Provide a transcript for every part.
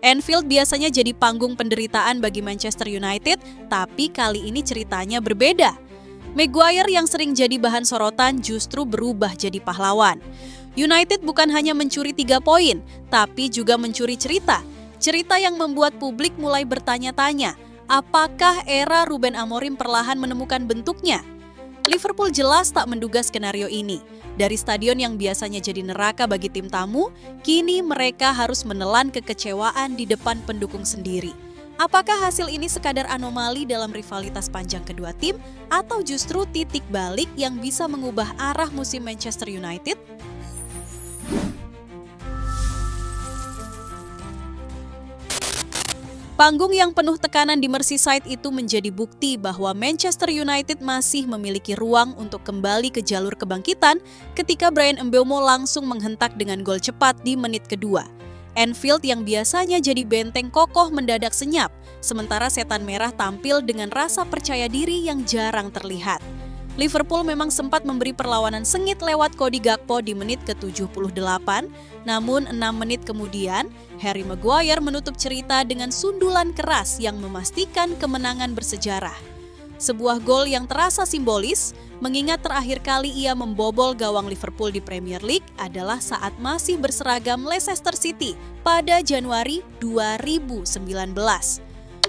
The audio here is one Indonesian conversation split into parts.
Anfield biasanya jadi panggung penderitaan bagi Manchester United, tapi kali ini ceritanya berbeda. Maguire yang sering jadi bahan sorotan justru berubah jadi pahlawan. United bukan hanya mencuri 3 poin, tapi juga mencuri cerita. Cerita yang membuat publik mulai bertanya-tanya, apakah era Ruben Amorim perlahan menemukan bentuknya? Liverpool jelas tak menduga skenario ini. Dari stadion yang biasanya jadi neraka bagi tim tamu, kini mereka harus menelan kekecewaan di depan pendukung sendiri. Apakah hasil ini sekadar anomali dalam rivalitas panjang kedua tim, atau justru titik balik yang bisa mengubah arah musim Manchester United? Panggung yang penuh tekanan di Merseyside itu menjadi bukti bahwa Manchester United masih memiliki ruang untuk kembali ke jalur kebangkitan ketika Bryan Mbeumo langsung menghentak dengan gol cepat di menit kedua. Anfield yang biasanya jadi benteng kokoh mendadak senyap, sementara Setan Merah tampil dengan rasa percaya diri yang jarang terlihat. Liverpool memang sempat memberi perlawanan sengit lewat Cody Gakpo di menit ke-78, namun 6 menit kemudian, Harry Maguire menutup cerita dengan sundulan keras yang memastikan kemenangan bersejarah. Sebuah gol yang terasa simbolis, mengingat terakhir kali ia membobol gawang Liverpool di Premier League adalah saat masih berseragam Leicester City pada Januari 2019.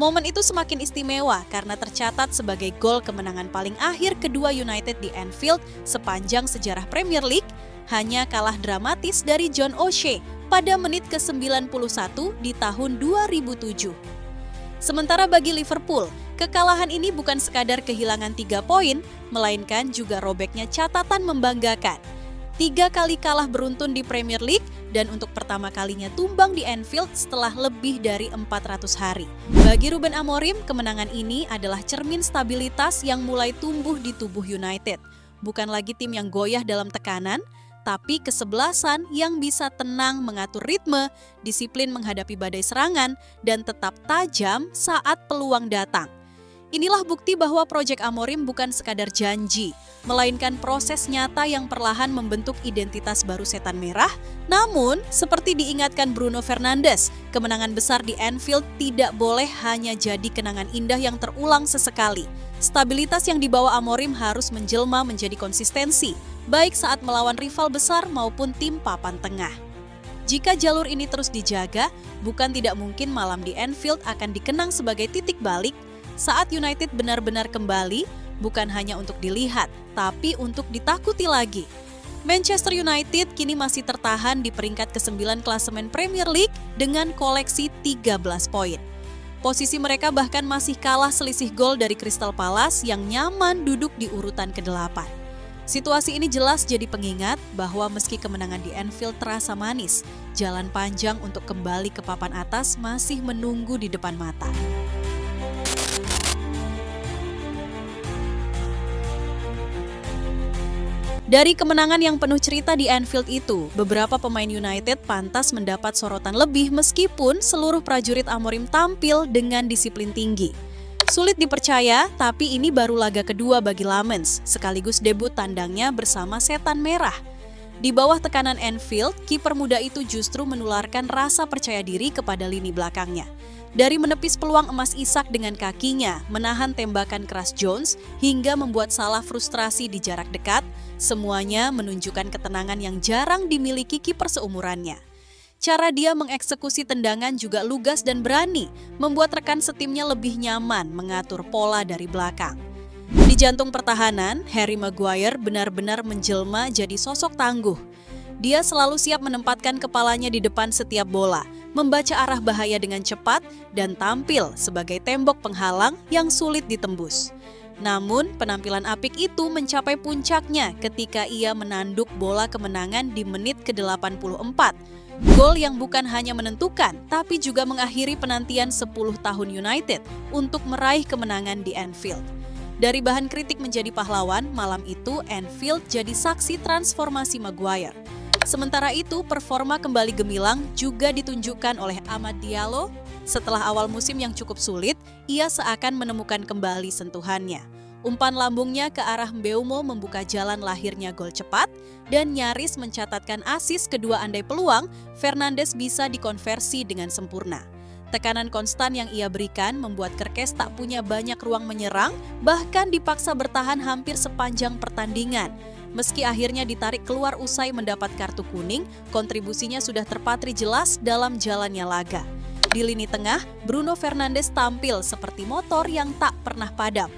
Momen itu semakin istimewa karena tercatat sebagai gol kemenangan paling akhir kedua United di Anfield sepanjang sejarah Premier League, hanya kalah dramatis dari John O'Shea pada menit ke-91 di tahun 2007. Sementara bagi Liverpool, kekalahan ini bukan sekadar kehilangan 3 poin, melainkan juga robeknya catatan membanggakan. 3 kali kalah beruntun di Premier League dan untuk pertama kalinya tumbang di Anfield setelah lebih dari 400 hari. Bagi Ruben Amorim, kemenangan ini adalah cermin stabilitas yang mulai tumbuh di tubuh United. Bukan lagi tim yang goyah dalam tekanan, tapi kesebelasan yang bisa tenang mengatur ritme, disiplin menghadapi badai serangan, dan tetap tajam saat peluang datang. Inilah bukti bahwa proyek Amorim bukan sekadar janji, melainkan proses nyata yang perlahan membentuk identitas baru Setan Merah. Namun, seperti diingatkan Bruno Fernandes, kemenangan besar di Anfield tidak boleh hanya jadi kenangan indah yang terulang sesekali. Stabilitas yang dibawa Amorim harus menjelma menjadi konsistensi, baik saat melawan rival besar maupun tim papan tengah. Jika jalur ini terus dijaga, bukan tidak mungkin malam di Anfield akan dikenang sebagai titik balik saat United benar-benar kembali, bukan hanya untuk dilihat, tapi untuk ditakuti lagi. Manchester United kini masih tertahan di peringkat ke-9 klasemen Premier League dengan koleksi 13 poin. Posisi mereka bahkan masih kalah selisih gol dari Crystal Palace yang nyaman duduk di urutan ke-8. Situasi ini jelas jadi pengingat bahwa meski kemenangan di Anfield terasa manis, jalan panjang untuk kembali ke papan atas masih menunggu di depan mata. Dari kemenangan yang penuh cerita di Anfield itu, beberapa pemain United pantas mendapat sorotan lebih meskipun seluruh prajurit Amorim tampil dengan disiplin tinggi. Sulit dipercaya, tapi ini baru laga kedua bagi Lamens, sekaligus debut tandangnya bersama Setan Merah. Di bawah tekanan Anfield, kiper muda itu justru menularkan rasa percaya diri kepada lini belakangnya. Dari menepis peluang emas Isak dengan kakinya, menahan tembakan keras Jones, hingga membuat Salah frustrasi di jarak dekat, semuanya menunjukkan ketenangan yang jarang dimiliki kiper seumurannya. Cara dia mengeksekusi tendangan juga lugas dan berani, membuat rekan setimnya lebih nyaman mengatur pola dari belakang. Di jantung pertahanan, Harry Maguire benar-benar menjelma jadi sosok tangguh. Dia selalu siap menempatkan kepalanya di depan setiap bola, membaca arah bahaya dengan cepat, dan tampil sebagai tembok penghalang yang sulit ditembus. Namun, penampilan apik itu mencapai puncaknya ketika ia menanduk bola kemenangan di menit ke-84. Gol yang bukan hanya menentukan, tapi juga mengakhiri penantian 10 tahun United untuk meraih kemenangan di Anfield. Dari bahan kritik menjadi pahlawan, malam itu Anfield jadi saksi transformasi Maguire. Sementara itu, performa kembali gemilang juga ditunjukkan oleh Amad Diallo. Setelah awal musim yang cukup sulit, ia seakan menemukan kembali sentuhannya. Umpan lambungnya ke arah Mbeumo membuka jalan lahirnya gol cepat dan nyaris mencatatkan assist kedua andai peluang Fernandes bisa dikonversi dengan sempurna. Tekanan konstan yang ia berikan membuat Kerkez tak punya banyak ruang menyerang, bahkan dipaksa bertahan hampir sepanjang pertandingan. Meski akhirnya ditarik keluar usai mendapat kartu kuning, kontribusinya sudah terpatri jelas dalam jalannya laga. Di lini tengah, Bruno Fernandes tampil seperti motor yang tak pernah padam.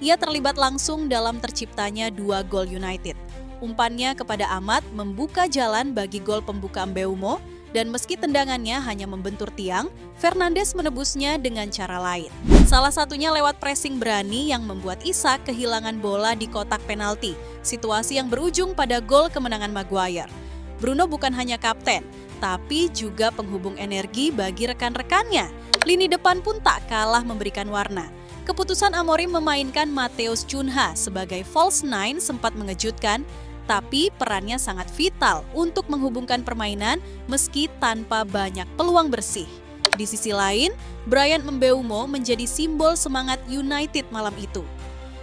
Ia terlibat langsung dalam terciptanya 2 gol United. Umpannya kepada Amat membuka jalan bagi gol pembuka Mbeumo, dan meski tendangannya hanya membentur tiang, Fernandes menebusnya dengan cara lain. Salah satunya lewat pressing berani yang membuat Isak kehilangan bola di kotak penalti, situasi yang berujung pada gol kemenangan Maguire. Bruno bukan hanya kapten, tapi juga penghubung energi bagi rekan-rekannya. Lini depan pun tak kalah memberikan warna. Keputusan Amorim memainkan Matheus Cunha sebagai false nine sempat mengejutkan, tapi perannya sangat vital untuk menghubungkan permainan meski tanpa banyak peluang bersih. Di sisi lain, Bryan Mbeumo menjadi simbol semangat United malam itu.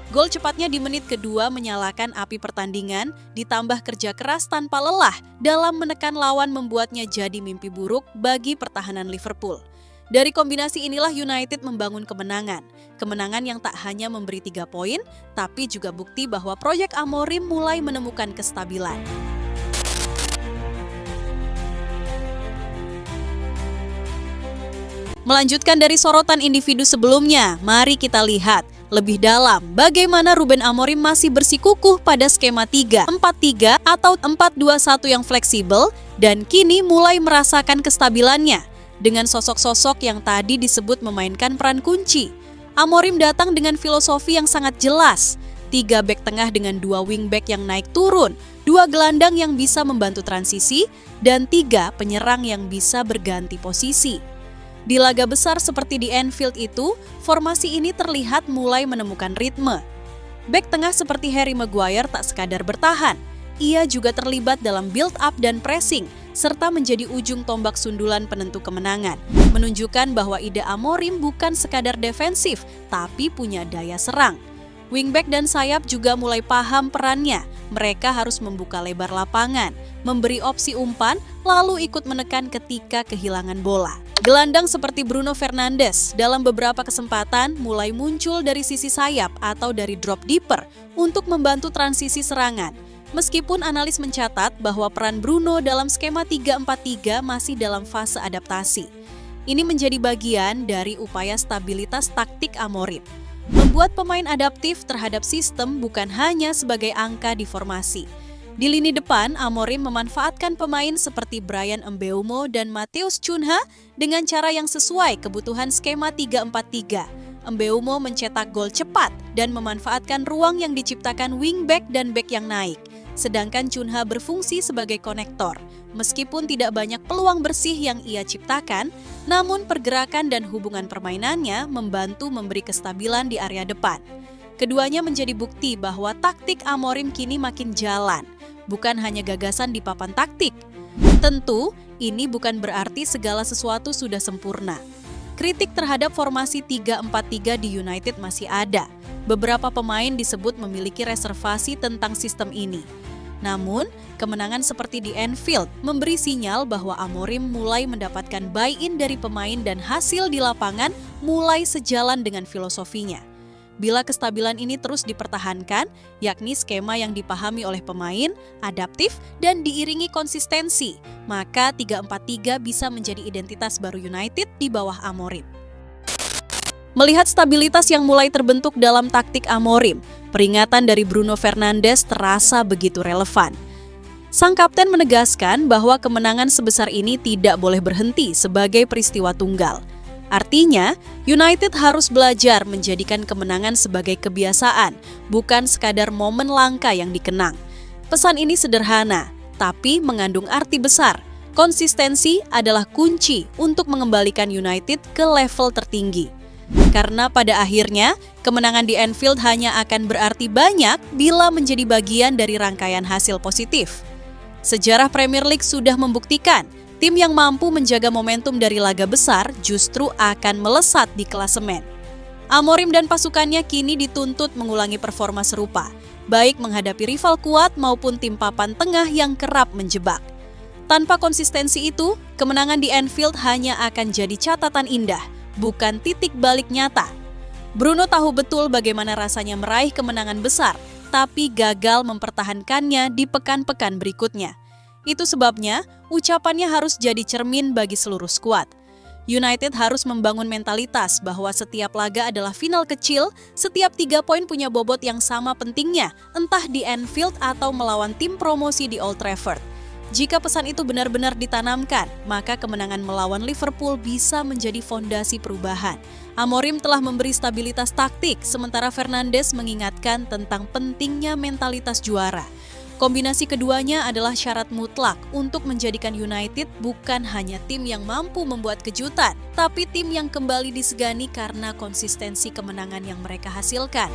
Gol cepatnya di menit kedua menyalakan api pertandingan, ditambah kerja keras tanpa lelah dalam menekan lawan membuatnya jadi mimpi buruk bagi pertahanan Liverpool. Dari kombinasi inilah United membangun kemenangan. Kemenangan yang tak hanya memberi 3 poin, tapi juga bukti bahwa proyek Amorim mulai menemukan kestabilan. Melanjutkan dari sorotan individu sebelumnya, mari kita lihat lebih dalam bagaimana Ruben Amorim masih bersikukuh pada skema 3-4-3 atau 4-2-1 yang fleksibel dan kini mulai merasakan kestabilannya. Dengan sosok-sosok yang tadi disebut memainkan peran kunci, Amorim datang dengan filosofi yang sangat jelas. 3 bek tengah dengan 2 wingback yang naik turun, 2 gelandang yang bisa membantu transisi, dan 3 penyerang yang bisa berganti posisi. Di laga besar seperti di Anfield itu, formasi ini terlihat mulai menemukan ritme. Bek tengah seperti Harry Maguire tak sekadar bertahan, ia juga terlibat dalam build-up dan pressing, serta menjadi ujung tombak sundulan penentu kemenangan, menunjukkan bahwa ide Amorim bukan sekadar defensif, tapi punya daya serang. Wingback dan sayap juga mulai paham perannya, mereka harus membuka lebar lapangan, memberi opsi umpan, lalu ikut menekan ketika kehilangan bola. Gelandang seperti Bruno Fernandes dalam beberapa kesempatan mulai muncul dari sisi sayap atau dari drop deeper untuk membantu transisi serangan. Meskipun analis mencatat bahwa peran Bruno dalam skema 3-4-3 masih dalam fase adaptasi. Ini menjadi bagian dari upaya stabilitas taktik Amorim. Membuat pemain adaptif terhadap sistem bukan hanya sebagai angka di formasi. Di lini depan, Amorim memanfaatkan pemain seperti Bryan Mbeumo dan Matheus Cunha dengan cara yang sesuai kebutuhan skema 3-4-3. Mbeumo mencetak gol cepat dan memanfaatkan ruang yang diciptakan wingback dan back yang naik. Sedangkan Cunha berfungsi sebagai konektor. Meskipun tidak banyak peluang bersih yang ia ciptakan, namun pergerakan dan hubungan permainannya membantu memberi kestabilan di area depan. Keduanya menjadi bukti bahwa taktik Amorim kini makin jalan, bukan hanya gagasan di papan taktik. Tentu, ini bukan berarti segala sesuatu sudah sempurna. Kritik terhadap formasi 3-4-3 di United masih ada. Beberapa pemain disebut memiliki reservasi tentang sistem ini. Namun, kemenangan seperti di Anfield memberi sinyal bahwa Amorim mulai mendapatkan buy-in dari pemain dan hasil di lapangan mulai sejalan dengan filosofinya. Bila kestabilan ini terus dipertahankan, yakni skema yang dipahami oleh pemain, adaptif, dan diiringi konsistensi, maka 3-4-3 bisa menjadi identitas baru United di bawah Amorim. Melihat stabilitas yang mulai terbentuk dalam taktik Amorim, peringatan dari Bruno Fernandes terasa begitu relevan. Sang kapten menegaskan bahwa kemenangan sebesar ini tidak boleh berhenti sebagai peristiwa tunggal. Artinya, United harus belajar menjadikan kemenangan sebagai kebiasaan, bukan sekadar momen langka yang dikenang. Pesan ini sederhana, tapi mengandung arti besar. Konsistensi adalah kunci untuk mengembalikan United ke level tertinggi. Karena pada akhirnya, kemenangan di Anfield hanya akan berarti banyak bila menjadi bagian dari rangkaian hasil positif. Sejarah Premier League sudah membuktikan, tim yang mampu menjaga momentum dari laga besar justru akan melesat di klasemen. Amorim dan pasukannya kini dituntut mengulangi performa serupa, baik menghadapi rival kuat maupun tim papan tengah yang kerap menjebak. Tanpa konsistensi itu, kemenangan di Anfield hanya akan jadi catatan indah, bukan titik balik nyata. Bruno tahu betul bagaimana rasanya meraih kemenangan besar, tapi gagal mempertahankannya di pekan-pekan berikutnya. Itu sebabnya ucapannya harus jadi cermin bagi seluruh skuad. United harus membangun mentalitas bahwa setiap laga adalah final kecil, setiap 3 poin punya bobot yang sama pentingnya, entah di Anfield atau melawan tim promosi di Old Trafford. Jika pesan itu benar-benar ditanamkan, maka kemenangan melawan Liverpool bisa menjadi fondasi perubahan. Amorim telah memberi stabilitas taktik, sementara Fernandes mengingatkan tentang pentingnya mentalitas juara. Kombinasi keduanya adalah syarat mutlak untuk menjadikan United bukan hanya tim yang mampu membuat kejutan, tapi tim yang kembali disegani karena konsistensi kemenangan yang mereka hasilkan.